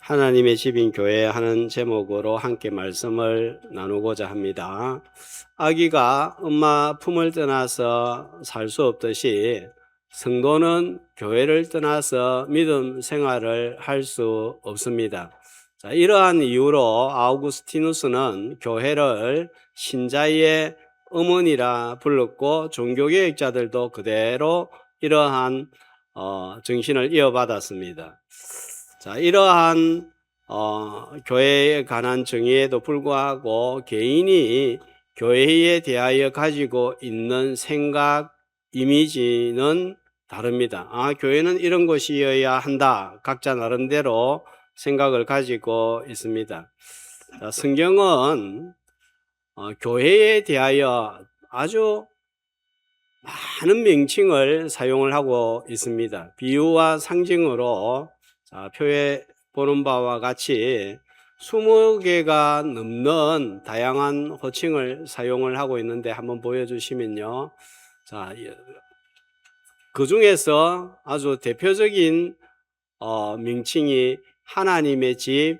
하나님의 집인 교회 하는 제목으로 함께 말씀을 나누고자 합니다. 아기가 엄마 품을 떠나서 살 수 없듯이 성도는 교회를 떠나서 믿음 생활을 할 수 없습니다. 이러한 이유로 아우구스티누스는 교회를 신자의 어머니라 불렀고, 종교개혁자들도 그대로 이러한 정신을 이어받았습니다. 이러한 교회에 관한 정의에도 불구하고 개인이 교회에 대하여 가지고 있는 생각, 이미지는 다릅니다. 교회는 이런 곳이어야 한다. 각자 나름대로 생각을 가지고 있습니다. 성경은 교회에 대하여 아주 많은 명칭을 사용을 하고 있습니다. 비유와 상징으로 표에 보는 바와 같이 20개가 넘는 다양한 호칭을 사용을 하고 있는데, 한번 보여주시면요. 그 중에서 아주 대표적인 명칭이 하나님의 집,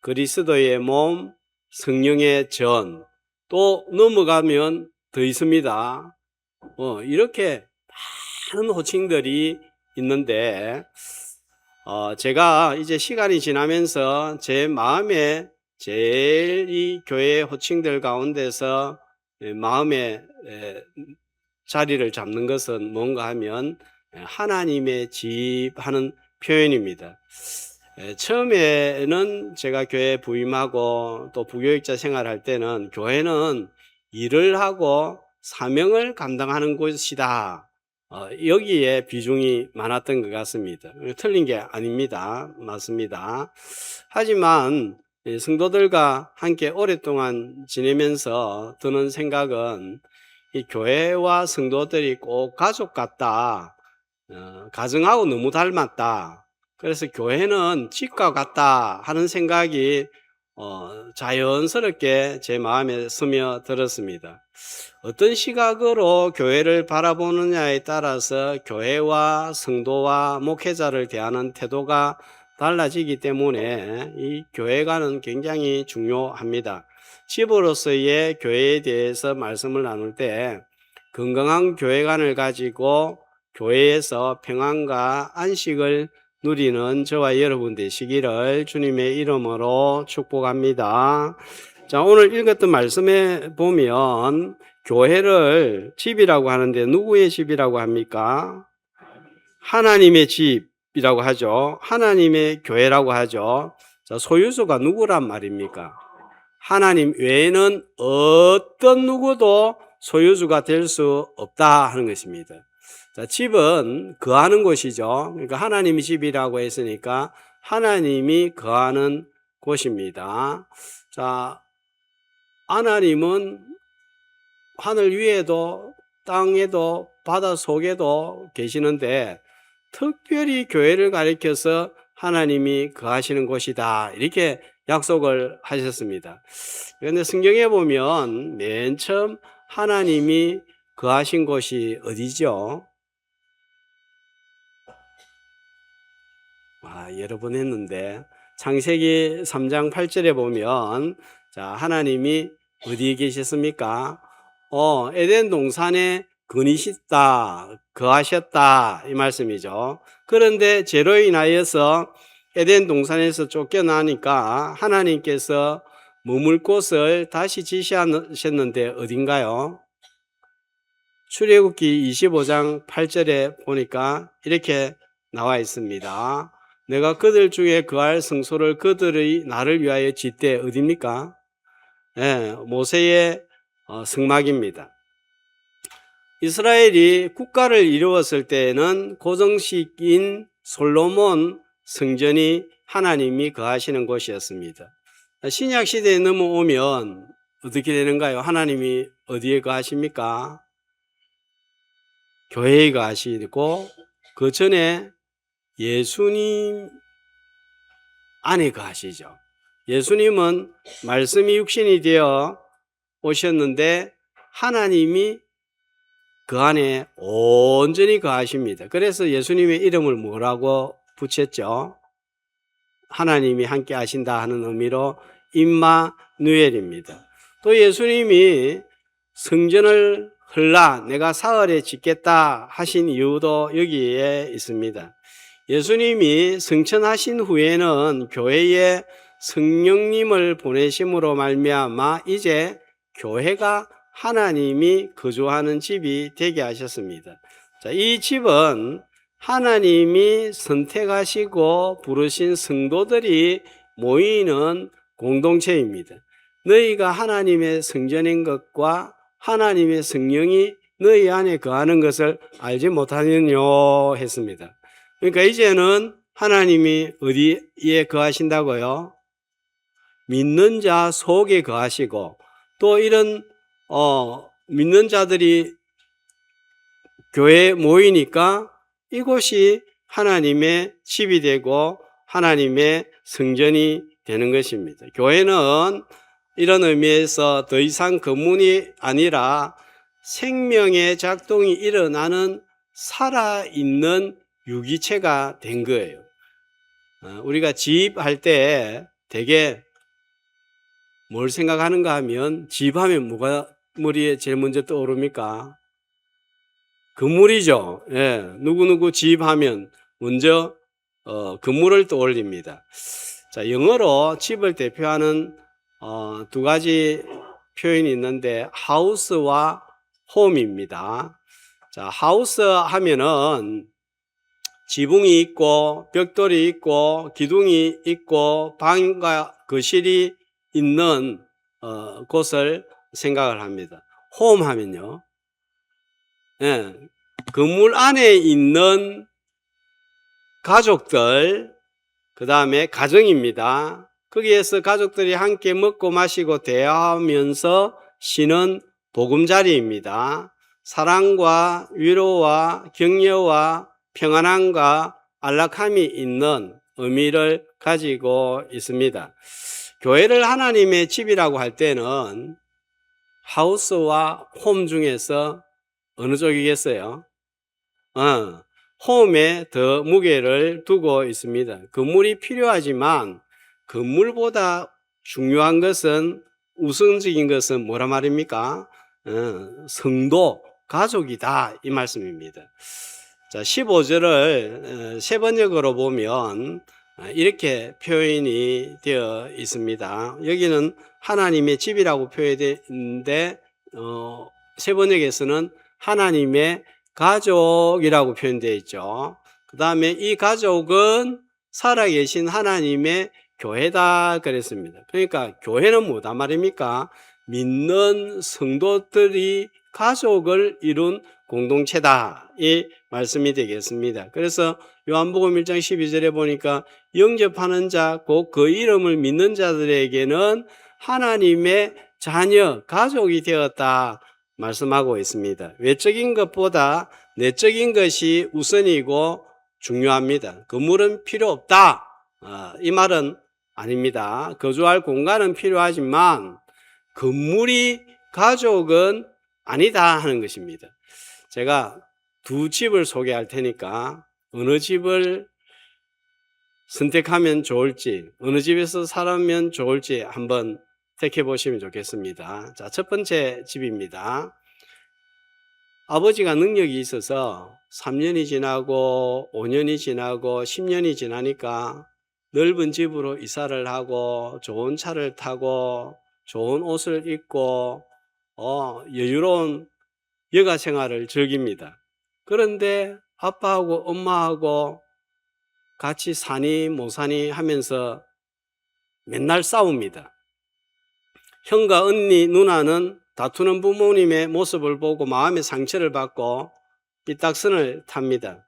그리스도의 몸, 성령의 전, 또 넘어가면 더 있습니다. 이렇게 많은 호칭들이 있는데, 제가 이제 시간이 지나면서 제 마음에 제일 이 교회 호칭들 가운데서 마음에 자리를 잡는 것은 뭔가 하면 하나님의 집 하는 표현입니다. 처음에는 제가 교회에 부임하고 또 부교육자 생활할 때는 교회는 일을 하고 사명을 감당하는 곳이다, 여기에 비중이 많았던 것 같습니다. 틀린 게 아닙니다. 맞습니다. 하지만 성도들과 함께 오랫동안 지내면서 드는 생각은, 이 교회와 성도들이 꼭 가족 같다, 가정하고 너무 닮았다, 그래서 교회는 집과 같다 하는 생각이 자연스럽게 제 마음에 스며들었습니다. 어떤 시각으로 교회를 바라보느냐에 따라서 교회와 성도와 목회자를 대하는 태도가 달라지기 때문에 이 교회관은 굉장히 중요합니다. 집으로서의 교회에 대해서 말씀을 나눌 때 건강한 교회관을 가지고 교회에서 평안과 안식을 누리는 저와 여러분 되시기를 주님의 이름으로 축복합니다. 오늘 읽었던 말씀에 보면 교회를 집이라고 하는데, 누구의 집이라고 합니까? 하나님의 집이라고 하죠. 하나님의 교회라고 하죠. 소유주가 누구란 말입니까? 하나님 외에는 어떤 누구도 소유주가 될 수 없다 하는 것입니다. 집은 거하는 곳이죠. 그러니까 하나님의 집이라고 했으니까 하나님이 거하는 곳입니다. 하나님은 하늘 위에도 땅에도 바다 속에도 계시는데, 특별히 교회를 가리켜서 하나님이 거하시는 곳이다, 이렇게 약속을 하셨습니다. 그런데 성경에 보면 맨 처음 하나님이 거하신 곳이 어디죠? 여러 번 했는데 창세기 3장 8절에 보면, 하나님이 어디에 계셨습니까? 에덴 동산에 거니시다, 거하셨다, 이 말씀이죠. 그런데 죄로 인하여서 에덴 동산에서 쫓겨나니까 하나님께서 머물 곳을 다시 지시하셨는데 어딘가요? 출애굽기 25장 8절에 보니까 이렇게 나와 있습니다. 내가 그들 중에 거할 성소를 그들의 나를 위하여 짓되, 어디입니까? 모세의 성막입니다. 이스라엘이 국가를 이루었을 때에는 고정식인 솔로몬 성전이 하나님이 거하시는 곳이었습니다. 신약 시대에 넘어오면 어떻게 되는가요? 하나님이 어디에 거하십니까? 교회에 거하시고, 그 전에 예수님 안에 거하시죠. 예수님은 말씀이 육신이 되어 오셨는데 하나님이 그 안에 온전히 거하십니다. 그래서 예수님의 이름을 뭐라고 붙였죠? 하나님이 함께 하신다 하는 의미로 임마누엘입니다. 또 예수님이 성전을 헐라 내가 사흘에 짓겠다 하신 이유도 여기에 있습니다. 예수님이 승천하신 후에는 교회에 성령님을 보내심으로 말미암아 이제 교회가 하나님이 거주하는 집이 되게 하셨습니다. 자, 이 집은 하나님이 선택하시고 부르신 성도들이 모이는 공동체입니다. 너희가 하나님의 성전인 것과 하나님의 성령이 너희 안에 거하는 것을 알지 못하느뇨 했습니다. 그러니까 이제는 하나님이 어디에 거하신다고요? 믿는 자 속에 거하시고, 또 이런 믿는 자들이 교회에 모이니까 이곳이 하나님의 집이 되고 하나님의 성전이 되는 것입니다. 교회는 이런 의미에서 더 이상 건물이 아니라 생명의 작동이 일어나는 살아있는 유기체가 된 거예요. 우리가 집 할 때 되게 뭘 생각하는가 하면, 집 하면 뭐가 머리에 제일 먼저 떠오릅니까? 건물이죠. 예, 누구누구 집 하면 먼저 건물을 떠올립니다. 자, 영어로 집을 대표하는 두 가지 표현이 있는데 하우스와 홈입니다. 자, 하우스 하면은 지붕이 있고 벽돌이 있고 기둥이 있고 방과 거실이 있는 곳을 생각을 합니다. 홈 하면요, 예, 건물 안에 있는 가족들, 그 다음에 가정입니다. 거기에서 가족들이 함께 먹고 마시고 대화하면서 쉬는 보금자리입니다. 사랑과 위로와 격려와 평안함과 안락함이 있는 의미를 가지고 있습니다. 교회를 하나님의 집이라고 할 때는 하우스와 홈 중에서 어느 쪽이겠어요? 홈에 더 무게를 두고 있습니다. 건물이 필요하지만 건물보다 중요한 것은, 우선적인 것은 뭐라 말입니까? 성도, 가족이다 이 말씀입니다. 자, 15절을 세 번역으로 보면 이렇게 표현이 되어 있습니다. 여기는 하나님의 집이라고 표현되는데 세 번역에서는 하나님의 가족이라고 표현되어 있죠. 그 다음에 이 가족은 살아계신 하나님의 교회다 그랬습니다. 그러니까 교회는 뭐다 말입니까? 믿는 성도들이 가족을 이룬 공동체다 이 말씀이 되겠습니다. 그래서 요한복음 1장 12절에 보니까 영접하는 자 곧 그 이름을 믿는 자들에게는 하나님의 자녀, 가족이 되었다 말씀하고 있습니다. 외적인 것보다 내적인 것이 우선이고 중요합니다. 건물은 필요 없다 이 말은 아닙니다. 거주할 공간은 필요하지만 건물이 가족은 아니다 하는 것입니다. 제가 두 집을 소개할 테니까 어느 집을 선택하면 좋을지, 어느 집에서 살면 좋을지 한번 택해 보시면 좋겠습니다. 자, 첫 번째 집입니다. 아버지가 능력이 있어서 3년이 지나고 5년이 지나고 10년이 지나니까 넓은 집으로 이사를 하고 좋은 차를 타고 좋은 옷을 입고 여유로운 여가 생활을 즐깁니다. 그런데 아빠하고 엄마하고 같이 사니 못 사니 하면서 맨날 싸웁니다. 형과 언니, 누나는 다투는 부모님의 모습을 보고 마음의 상처를 받고 삐딱선을 탑니다.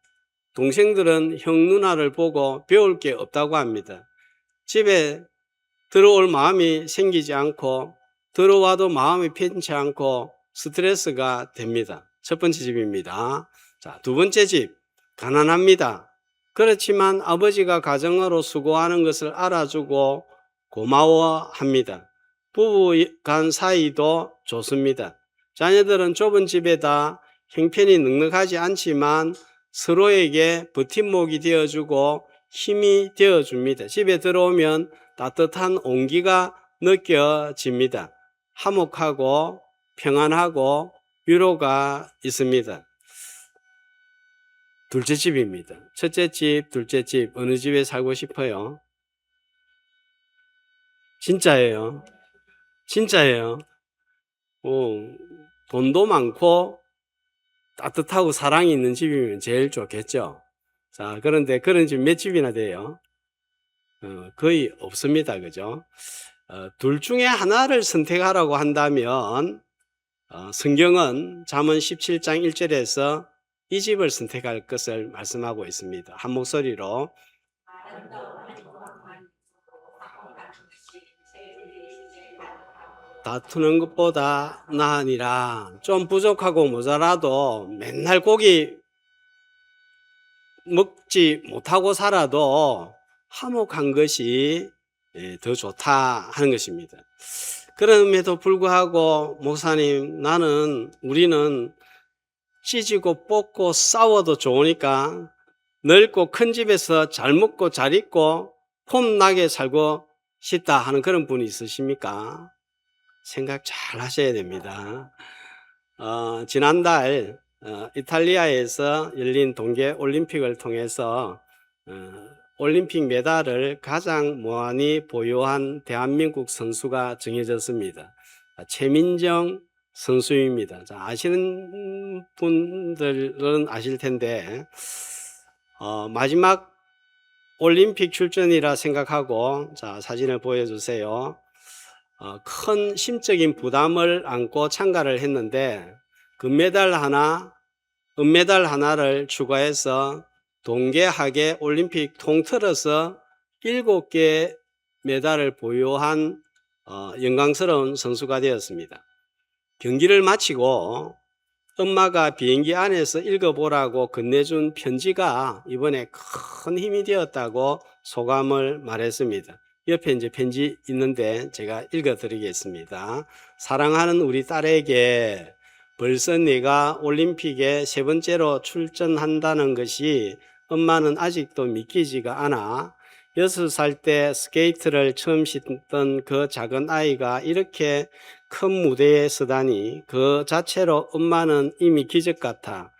동생들은 형, 누나를 보고 배울 게 없다고 합니다. 집에 들어올 마음이 생기지 않고 들어와도 마음이 편치 않고 스트레스가 됩니다. 첫 번째 집입니다. 자, 두 번째 집, 가난합니다. 그렇지만 아버지가 가정으로 수고하는 것을 알아주고 고마워합니다. 부부 간 사이도 좋습니다. 자녀들은 좁은 집에다 형편이 넉넉하지 않지만 서로에게 버팀목이 되어주고 힘이 되어줍니다. 집에 들어오면 따뜻한 온기가 느껴집니다. 화목하고 평안하고 위로가 있습니다. 둘째 집입니다. 첫째 집, 둘째 집, 어느 집에 살고 싶어요? 진짜예요. 진짜예요. 돈도 많고 따뜻하고 사랑이 있는 집이면 제일 좋겠죠. 자, 그런데 그런 집 몇 집이나 돼요? 거의 없습니다. 그죠? 둘 중에 하나를 선택하라고 한다면 성경은 잠언 17장 1절에서 이 집을 선택할 것을 말씀하고 있습니다. 한 목소리로 다투는 것보다 나으니라. 좀 부족하고 모자라도 맨날 고기 먹지 못하고 살아도 화목한 것이 더 좋다 하는 것입니다. 그럼에도 불구하고 목사님, 우리는 찢고 뽑고 싸워도 좋으니까 넓고 큰 집에서 잘 먹고 잘 입고 폼나게 살고 싶다 하는 그런 분이 있으십니까? 생각 잘 하셔야 됩니다. 지난달 이탈리아에서 열린 동계 올림픽을 통해서 올림픽 메달을 가장 많이 보유한 대한민국 선수가 정해졌습니다. 최민정 선수입니다. 자, 아시는 분들은 아실 텐데 마지막 올림픽 출전이라 생각하고, 자, 사진을 보여주세요. 큰 심적인 부담을 안고 참가를 했는데 금메달 하나, 은메달 하나를 추가해서 동계하계 올림픽 통틀어서 7개 메달을 보유한 영광스러운 선수가 되었습니다. 경기를 마치고 엄마가 비행기 안에서 읽어보라고 건네준 편지가 이번에 큰 힘이 되었다고 소감을 말했습니다. 옆에 이제 편지 있는데 제가 읽어드리겠습니다. 사랑하는 우리 딸에게 벌써 네가 올림픽에 3번째로 출전한다는 것이 엄마는 아직도 믿기지가 않아. 6살 때 스케이트를 처음 신던 그 작은 아이가 이렇게 큰 무대에 서다니 그 자체로 엄마는 이미 기적 같아.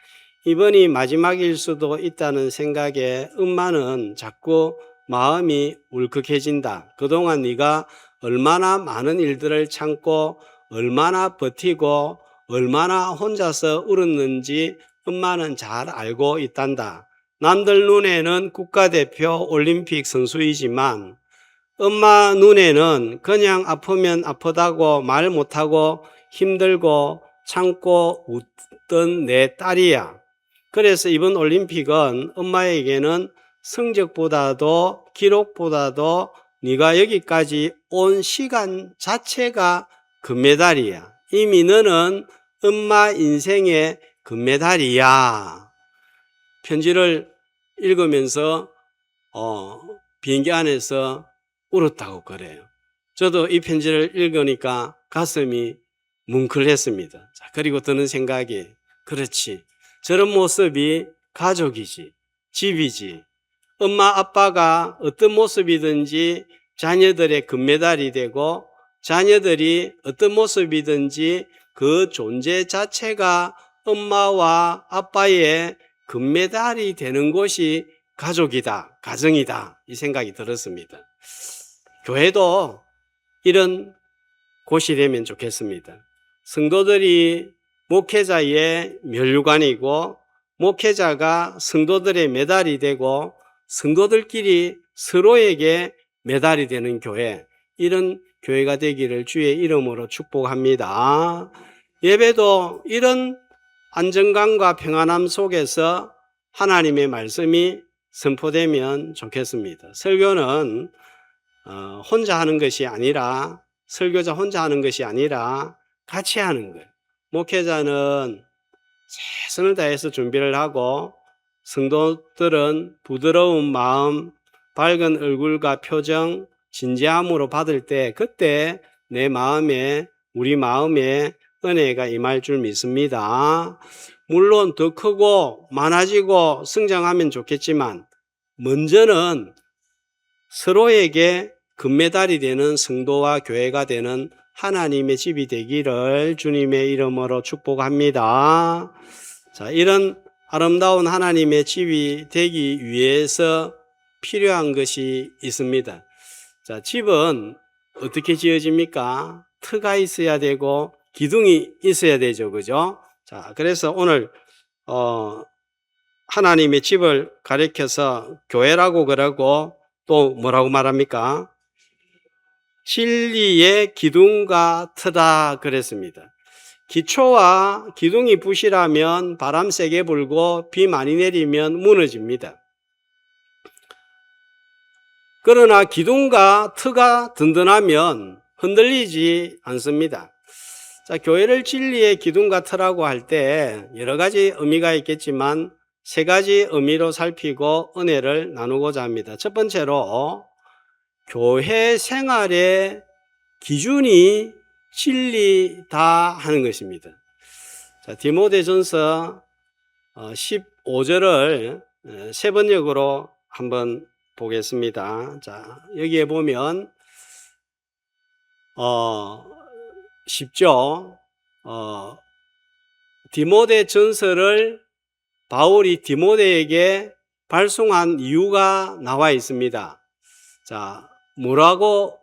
이번이 마지막일 수도 있다는 생각에 엄마는 자꾸 마음이 울컥해진다. 그동안 네가 얼마나 많은 일들을 참고 얼마나 버티고 얼마나 혼자서 울었는지 엄마는 잘 알고 있단다. 남들 눈에는 국가대표 올림픽 선수이지만 엄마 눈에는 그냥 아프면 아프다고 말 못하고 힘들고 참고 웃던 내 딸이야. 그래서 이번 올림픽은 엄마에게는 성적보다도 기록보다도 네가 여기까지 온 시간 자체가 금메달이야. 이미 너는 엄마 인생의 금메달이야. 편지를 읽으면서 비행기 안에서 울었다고 그래요. 저도 이 편지를 읽으니까 가슴이 뭉클했습니다. 자, 그리고 드는 생각이, 그렇지, 저런 모습이 가족이지, 집이지. 엄마 아빠가 어떤 모습이든지 자녀들의 금메달이 되고 자녀들이 어떤 모습이든지 그 존재 자체가 엄마와 아빠의 금메달이 되는 곳이 가족이다, 가정이다, 이 생각이 들었습니다. 교회도 이런 곳이 되면 좋겠습니다. 성도들이 목회자의 면류관이고 목회자가 성도들의 메달이 되고 성도들끼리 서로에게 메달이 되는 교회, 이런 교회가 되기를 주의 이름으로 축복합니다. 예배도 이런 안정감과 평안함 속에서 하나님의 말씀이 선포되면 좋겠습니다. 설교는 혼자 하는 것이 아니라, 설교자 혼자 하는 것이 아니라 같이 하는 거예요. 목회자는 최선을 다해서 준비를 하고 성도들은 부드러운 마음, 밝은 얼굴과 표정, 진지함으로 받을 때 그때 내 마음에, 우리 마음에 은혜가 임할 줄 믿습니다. 물론 더 크고 많아지고 성장하면 좋겠지만 먼저는 서로에게 금메달이 되는 성도와 교회가 되는 하나님의 집이 되기를 주님의 이름으로 축복합니다. 자, 이런 아름다운 하나님의 집이 되기 위해서 필요한 것이 있습니다. 자, 집은 어떻게 지어집니까? 터가 있어야 되고 기둥이 있어야 되죠. 그죠? 자, 그래서 오늘 하나님의 집을 가리켜서 교회라고 그러고 또 뭐라고 말합니까? 진리의 기둥과 터다 그랬습니다. 기초와 기둥이 부실하면 바람 세게 불고 비 많이 내리면 무너집니다. 그러나 기둥과 터가 든든하면 흔들리지 않습니다. 자, 교회를 진리의 기둥과 터라고 할 때 여러 가지 의미가 있겠지만 세 가지 의미로 살피고 은혜를 나누고자 합니다. 첫 번째로 교회 생활의 기준이 진리다 하는 것입니다. 자, 디모데전서 15절을 세 번역으로 한번 보겠습니다. 자, 여기에 보면 쉽죠. 디모데 전서를 바울이 디모데에게 발송한 이유가 나와 있습니다. 자, 뭐라고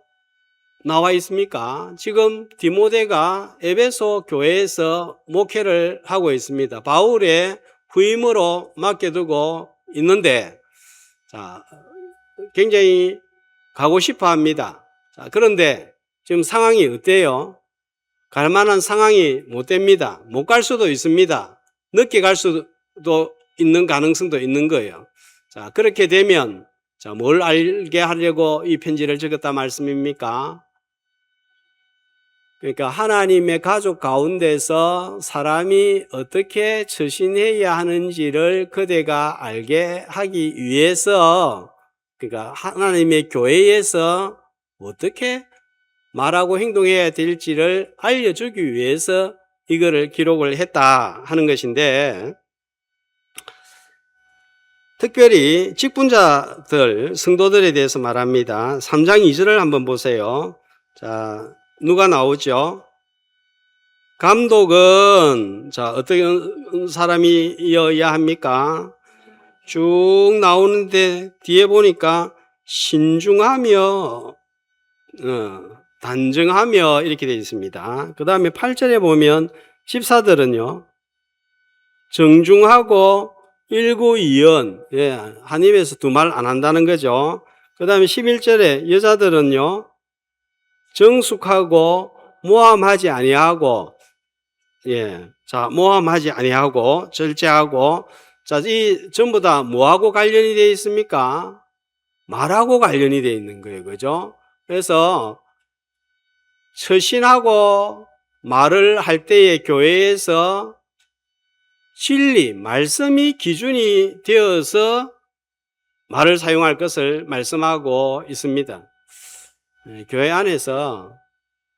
나와 있습니까? 지금 디모데가 에베소 교회에서 목회를 하고 있습니다. 바울의 후임으로 맡겨두고 있는데, 자, 굉장히 가고 싶어 합니다. 자, 그런데 지금 상황이 어때요? 갈 만한 상황이 못 됩니다. 못 갈 수도 있습니다. 늦게 갈 수도 있는 가능성도 있는 거예요. 자, 그렇게 되면, 자, 뭘 알게 하려고 이 편지를 적었다 말씀입니까? 그러니까 하나님의 가족 가운데서 사람이 어떻게 처신해야 하는지를 그대가 알게 하기 위해서, 그러니까 하나님의 교회에서 어떻게 말하고 행동해야 될지를 알려주기 위해서 이거를 기록을 했다 하는 것인데, 특별히 직분자들, 성도들에 대해서 말합니다. 3장 2절을 한번 보세요. 자, 누가 나오죠? 감독은, 자, 어떤 사람이어야 합니까? 쭉 나오는데 뒤에 보니까 신중하며, 단정하며 이렇게 되어 있습니다. 그 다음에 8절에 보면 집사들은요, 정중하고 일구이연, 예, 한 입에서 두 말 안 한다는 거죠. 그 다음에 11절에 여자들은요, 정숙하고 모함하지 아니하고, 예, 자, 모함하지 아니하고 절제하고, 자, 이 전부 다 뭐하고 관련이 되어 있습니까? 말하고 관련이 되어 있는 거예요, 그죠? 그래서 처신하고 말을 할 때에 교회에서 진리, 말씀이 기준이 되어서 말을 사용할 것을 말씀하고 있습니다. 교회 안에서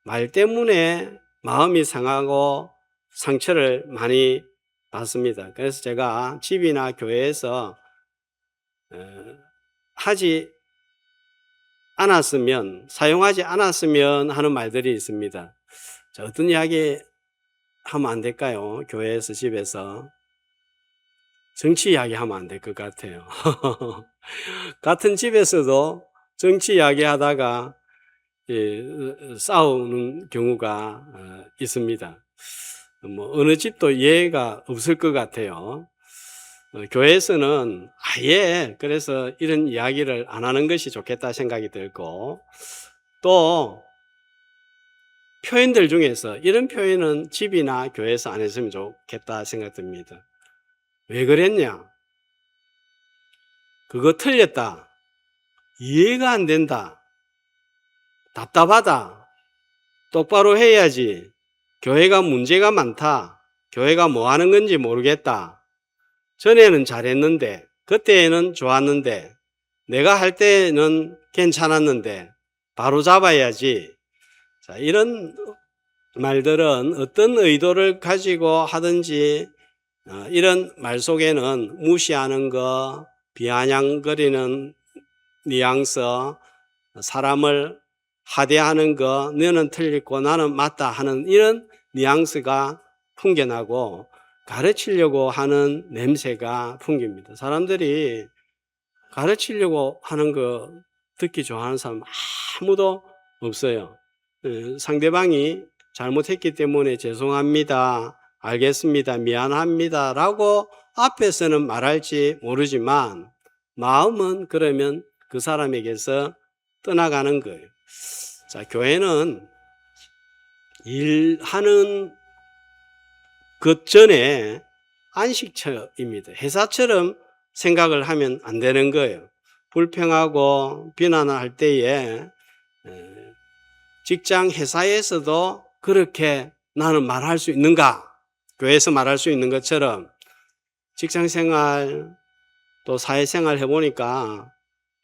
말 때문에 마음이 상하고 상처를 많이 받습니다. 그래서 제가 집이나 교회에서 하지 않았으면, 사용하지 않았으면 하는 말들이 있습니다. 자, 어떤 이야기 하면 안 될까요? 교회에서, 집에서. 정치 이야기 하면 안 될 것 같아요. 같은 집에서도 정치 이야기 하다가 싸우는 경우가 있습니다. 뭐 어느 집도 예외가 없을 것 같아요. 교회에서는 아예 그래서 이런 이야기를 안 하는 것이 좋겠다 생각이 들고, 또 표현들 중에서 이런 표현은 집이나 교회에서 안 했으면 좋겠다 생각됩니다. 왜 그랬냐? 그거 틀렸다. 이해가 안 된다. 답답하다. 똑바로 해야지. 교회가 문제가 많다. 교회가 뭐 하는 건지 모르겠다. 전에는 잘했는데, 그때는 좋았는데, 내가 할 때는 괜찮았는데, 바로 잡아야지. 자, 이런 말들은 어떤 의도를 가지고 하든지, 이런 말 속에는 무시하는 거, 비아냥거리는 뉘앙스, 사람을 하대하는 거, 너는 틀리고 나는 맞다 하는 이런 뉘앙스가 풍겨나고 가르치려고 하는 냄새가 풍깁니다. 사람들이 가르치려고 하는 거 듣기 좋아하는 사람 아무도 없어요. 상대방이 잘못했기 때문에 죄송합니다, 알겠습니다, 미안합니다 라고 앞에서는 말할지 모르지만 마음은 그러면 그 사람에게서 떠나가는 거예요. 자, 교회는 일하는 것 전에 안식처입니다. 회사처럼 생각을 하면 안 되는 거예요. 불평하고 비난을 할 때에 직장 회사에서도 그렇게 나는 말할 수 있는가? 교회에서 말할 수 있는 것처럼 직장생활 또 사회생활 해보니까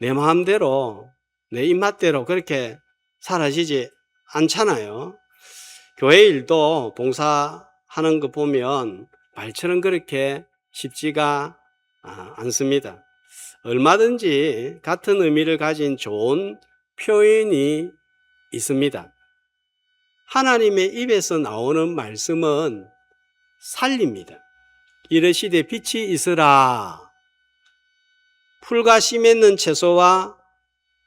내 마음대로 내 입맛대로 그렇게 사라지지 않잖아요. 교회 일도 봉사하는 거 보면 말처럼 그렇게 쉽지가 않습니다. 얼마든지 같은 의미를 가진 좋은 표현이 있습니다. 하나님의 입에서 나오는 말씀은 살립니다. 이르시되 빛이 있으라. 풀과 씨 맺는 채소와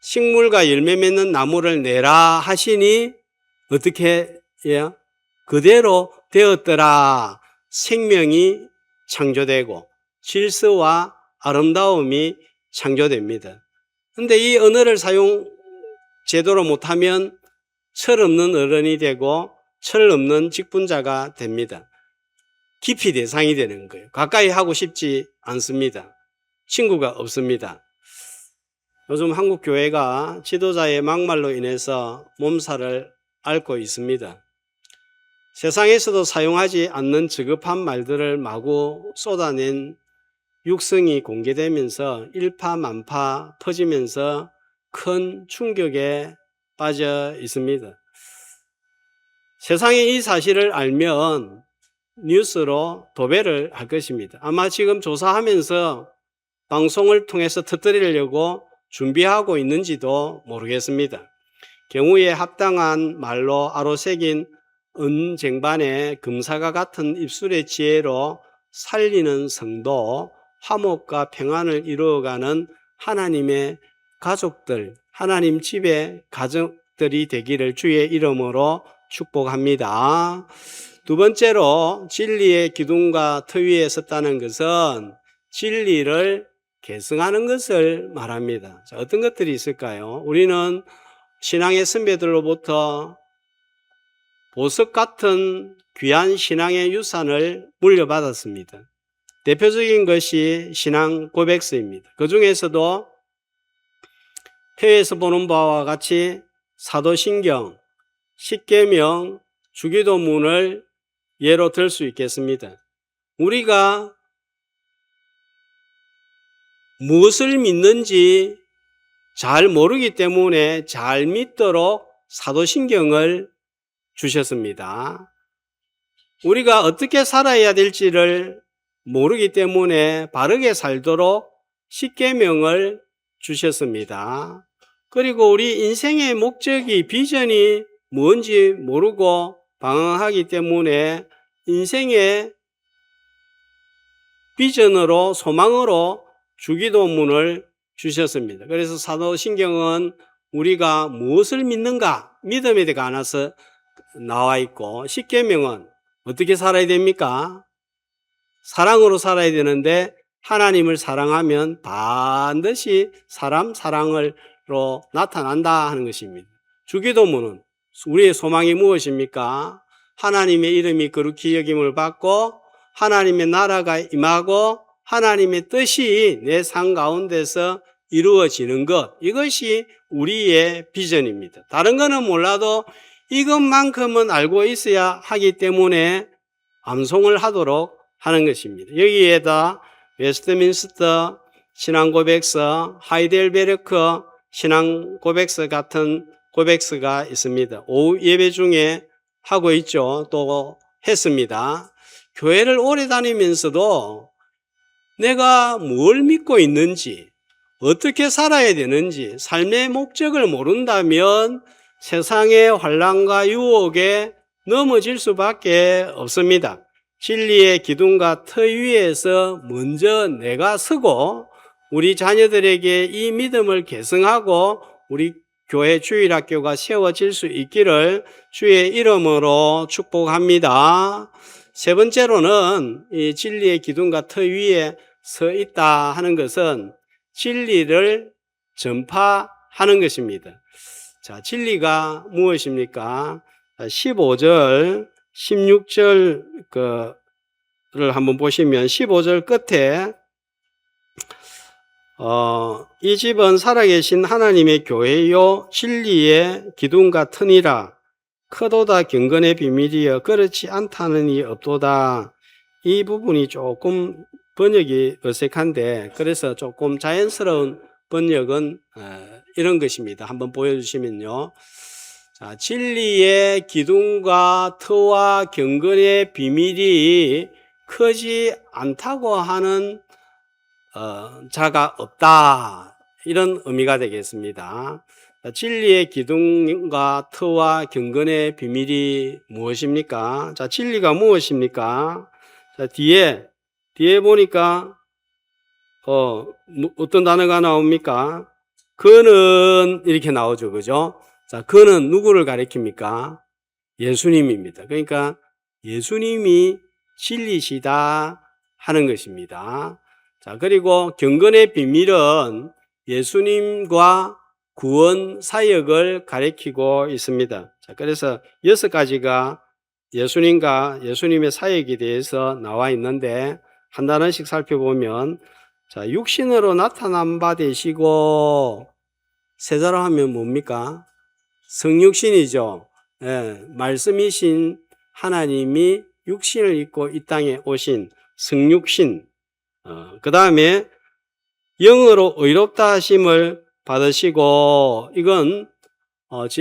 식물과 열매 맺는 나무를 내라 하시니 어떻게 해요? 그대로 되었더라. 생명이 창조되고 질서와 아름다움이 창조됩니다. 그런데 이 언어를 사용 제대로 못하면 철 없는 어른이 되고 철 없는 직분자가 됩니다. 기피 대상이 되는 거예요. 가까이 하고 싶지 않습니다. 친구가 없습니다. 요즘 한국 교회가 지도자의 막말로 인해서 몸살을 앓고 있습니다. 세상에서도 사용하지 않는 저급한 말들을 마구 쏟아낸 육성이 공개되면서 일파만파 퍼지면서 큰 충격에 빠져 있습니다. 세상이 이 사실을 알면 뉴스로 도배를 할 것입니다. 아마 지금 조사하면서 방송을 통해서 터뜨리려고 준비하고 있는지도 모르겠습니다. 경우에 합당한 말로 아로새긴 은쟁반에 금사가 같은 입술의 지혜로 살리는 성도, 화목과 평안을 이루어가는 하나님의 가족들, 하나님 집의 가족들이 되기를 주의 이름으로 축복합니다. 두 번째로 진리의 기둥과 터 위에 섰다는 것은 진리를 계승하는 것을 말합니다. 자, 어떤 것들이 있을까요? 우리는 신앙의 선배들로부터 보석 같은 귀한 신앙의 유산을 물려받았습니다. 대표적인 것이 신앙 고백서입니다. 그 중에서도 표에서 보는 바와 같이 사도신경, 십계명, 주기도문을 예로 들 수 있겠습니다. 우리가 무엇을 믿는지 잘 모르기 때문에 잘 믿도록 사도신경을 주셨습니다. 우리가 어떻게 살아야 될지를 모르기 때문에 바르게 살도록 십계명을 주셨습니다. 그리고 우리 인생의 목적이, 비전이 뭔지 모르고 방황하기 때문에 인생의 비전으로, 소망으로 주기도문을 주셨습니다. 그래서 사도신경은 우리가 무엇을 믿는가, 믿음에 관해서 나와 있고, 십계명은 어떻게 살아야 됩니까? 사랑으로 살아야 되는데 하나님을 사랑하면 반드시 사람 사랑으로 나타난다 하는 것입니다. 주기도문은 우리의 소망이 무엇입니까? 하나님의 이름이 거룩히 여김을 받고 하나님의 나라가 임하고 하나님의 뜻이 내 삶 가운데서 이루어지는 것, 이것이 우리의 비전입니다. 다른 거는 몰라도 이것만큼은 알고 있어야 하기 때문에 암송을 하도록 하는 것입니다. 여기에다 웨스트민스터 신앙고백서, 하이델베르크 신앙고백서 같은 고백서가 있습니다. 오후 예배 중에 하고 있죠. 또 했습니다. 교회를 오래 다니면서도 내가 뭘 믿고 있는지, 어떻게 살아야 되는지, 삶의 목적을 모른다면 세상의 환난과 유혹에 넘어질 수밖에 없습니다. 진리의 기둥과 터 위에서 먼저 내가 서고 우리 자녀들에게 이 믿음을 계승하고 우리 교회 주일학교가 세워질 수 있기를 주의 이름으로 축복합니다. 세 번째로는 이 진리의 기둥과 터 위에 서 있다 하는 것은 진리를 전파하는 것입니다. 자, 진리가 무엇입니까? 15절, 16절을 한번 보시면 15절 끝에 이 집은 살아계신 하나님의 교회요 진리의 기둥과 터니라 크도다 경건의 비밀이여 그렇지 않다는 이 없도다. 이 부분이 조금 번역이 어색한데 그래서 조금 자연스러운 번역은 이런 것입니다. 한번 보여주시면요. 자, 진리의 기둥과 터와 경건의 비밀이 크지 않다고 하는 자가 없다. 이런 의미가 되겠습니다. 진리의 기둥과 터와 경건의 비밀이 무엇입니까? 자, 진리가 무엇입니까? 자, 뒤에 보니까 어떤 단어가 나옵니까? 그는 이렇게 나오죠. 그죠? 자, 그는 누구를 가리킵니까? 예수님입니다. 그러니까 예수님이 진리시다 하는 것입니다. 자, 그리고 경건의 비밀은 예수님과 구원 사역을 가리키고 있습니다. 자, 그래서 6가지가 예수님과 예수님의 사역에 대해서 나와 있는데 한 단어씩 살펴보면 자, 육신으로 나타난 바 되시고 세자로 하면 뭡니까? 성육신이죠. 예, 말씀이신 하나님이 육신을 입고 이 땅에 오신 성육신. 그 다음에 영으로 의롭다 하심을 받으시고 이건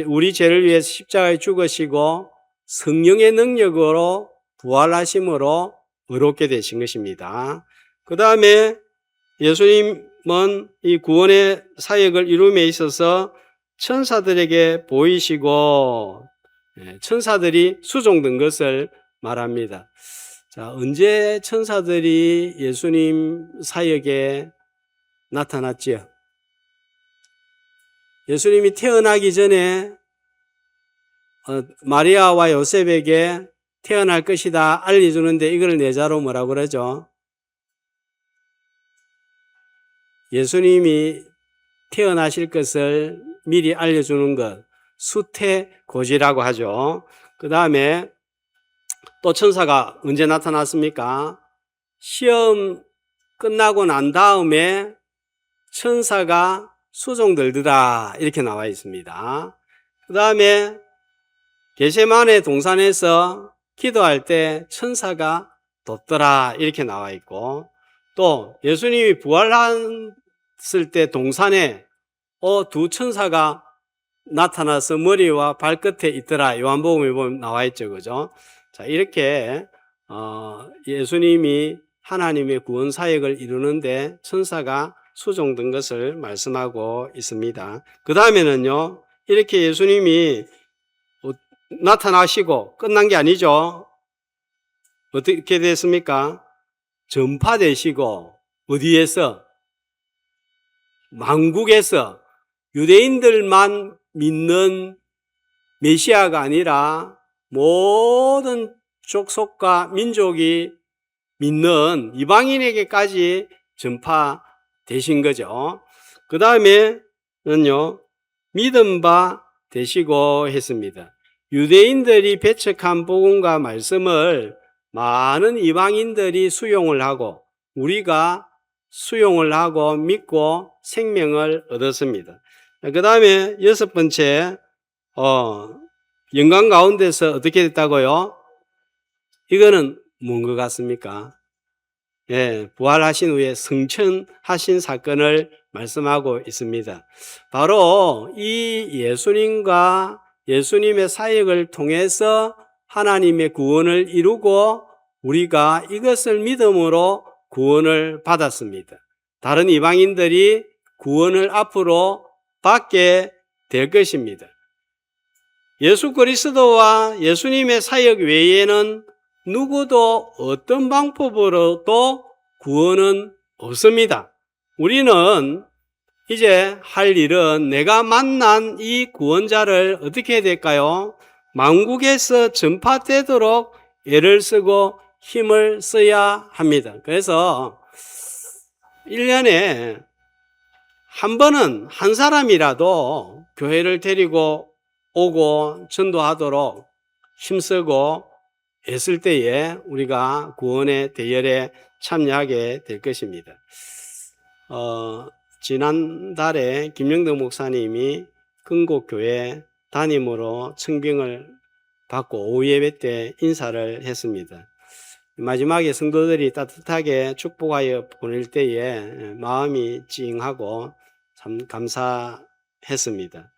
우리 죄를 위해서 십자가에 죽으시고 성령의 능력으로 부활하심으로 의롭게 되신 것입니다. 그 다음에 예수님은 이 구원의 사역을 이룸에 있어서 천사들에게 보이시고 천사들이 수종된 것을 말합니다. 자, 언제 천사들이 예수님 사역에 나타났지요? 예수님이 태어나기 전에 마리아와 요셉에게 태어날 것이다 알려주는데 이걸 내자로 뭐라고 그러죠? 예수님이 태어나실 것을 미리 알려주는 것, 수태고지라고 하죠. 그 다음에 또 천사가 언제 나타났습니까? 시험 끝나고 난 다음에 천사가 수종들더라 이렇게 나와 있습니다. 그 다음에 겟세마네 동산에서 기도할 때 천사가 돋더라 이렇게 나와 있고 또 예수님이 부활했을 때 동산에 두 천사가 나타나서 머리와 발끝에 있더라 요한복음에 보면 나와 있죠. 그죠? 자, 이렇게 예수님이 하나님의 구원 사역을 이루는데 천사가 수종된 것을 말씀하고 있습니다. 그 다음에는요, 이렇게 예수님이 나타나시고 끝난 게 아니죠. 어떻게 됐습니까? 전파되시고 어디에서? 만국에서 유대인들만 믿는 메시아가 아니라 모든 족속과 민족이 믿는 이방인에게까지 전파되신 거죠. 그 다음에는요, 믿음 바 되시고 했습니다. 유대인들이 배척한 복음과 말씀을 많은 이방인들이 수용을 하고 우리가 수용을 하고 믿고 생명을 얻었습니다. 그 다음에 6번째, 영광 가운데서 어떻게 됐다고요? 이거는 뭔 것 같습니까? 예, 부활하신 후에 승천하신 사건을 말씀하고 있습니다. 바로 이 예수님과 예수님의 사역을 통해서 하나님의 구원을 이루고 우리가 이것을 믿음으로 구원을 받았습니다. 다른 이방인들이 구원을 앞으로 받게 될 것입니다. 예수 그리스도와 예수님의 사역 외에는 누구도 어떤 방법으로도 구원은 없습니다. 우리는 이제 할 일은 내가 만난 이 구원자를 어떻게 해야 될까요? 만국에서 전파되도록 애를 쓰고 힘을 써야 합니다. 그래서 1년에 한 번은 한 사람이라도 교회를 데리고 오고 전도하도록 힘쓰고 애쓸 때에 우리가 구원의 대열에 참여하게 될 것입니다. 지난달에 김영덕 목사님이 근곡교회 담임으로 청빙을 받고 오후 예배 때 인사를 했습니다. 마지막에 성도들이 따뜻하게 축복하여 보낼 때에 마음이 찡하고 참 감사했습니다.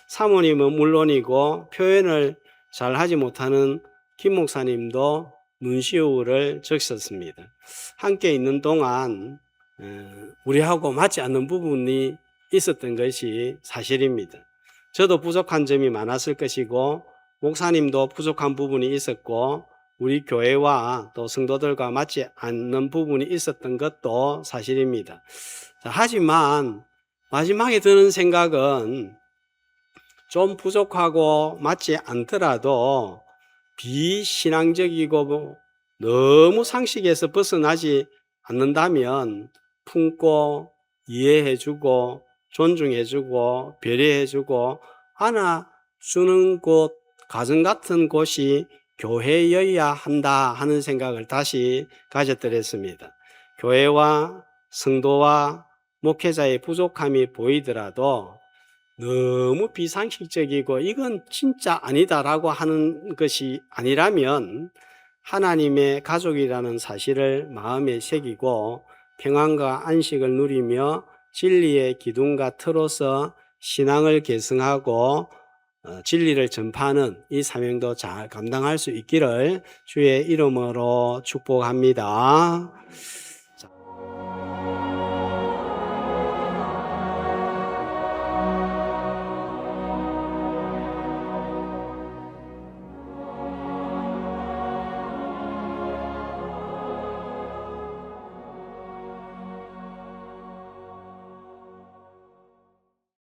사모님은 물론이고 표현을 잘 하지 못하는 김 목사님도 눈시울을 적셨습니다. 함께 있는 동안 우리하고 맞지 않는 부분이 있었던 것이 사실입니다. 저도 부족한 점이 많았을 것이고 목사님도 부족한 부분이 있었고 우리 교회와 또 성도들과 맞지 않는 부분이 있었던 것도 사실입니다. 하지만 마지막에 드는 생각은 좀 부족하고 맞지 않더라도 비신앙적이고 너무 상식에서 벗어나지 않는다면 품고 이해해주고 존중해주고 배려해주고 안아주는 곳, 가정 같은 곳이 교회여야 한다 하는 생각을 다시 가졌더랬습니다. 교회와 성도와 목회자의 부족함이 보이더라도 너무 비상식적이고 이건 진짜 아니다라고 하는 것이 아니라면 하나님의 가족이라는 사실을 마음에 새기고 평안과 안식을 누리며 진리의 기둥과 틀어서 신앙을 계승하고 진리를 전파하는 이 사명도 잘 감당할 수 있기를 주의 이름으로 축복합니다.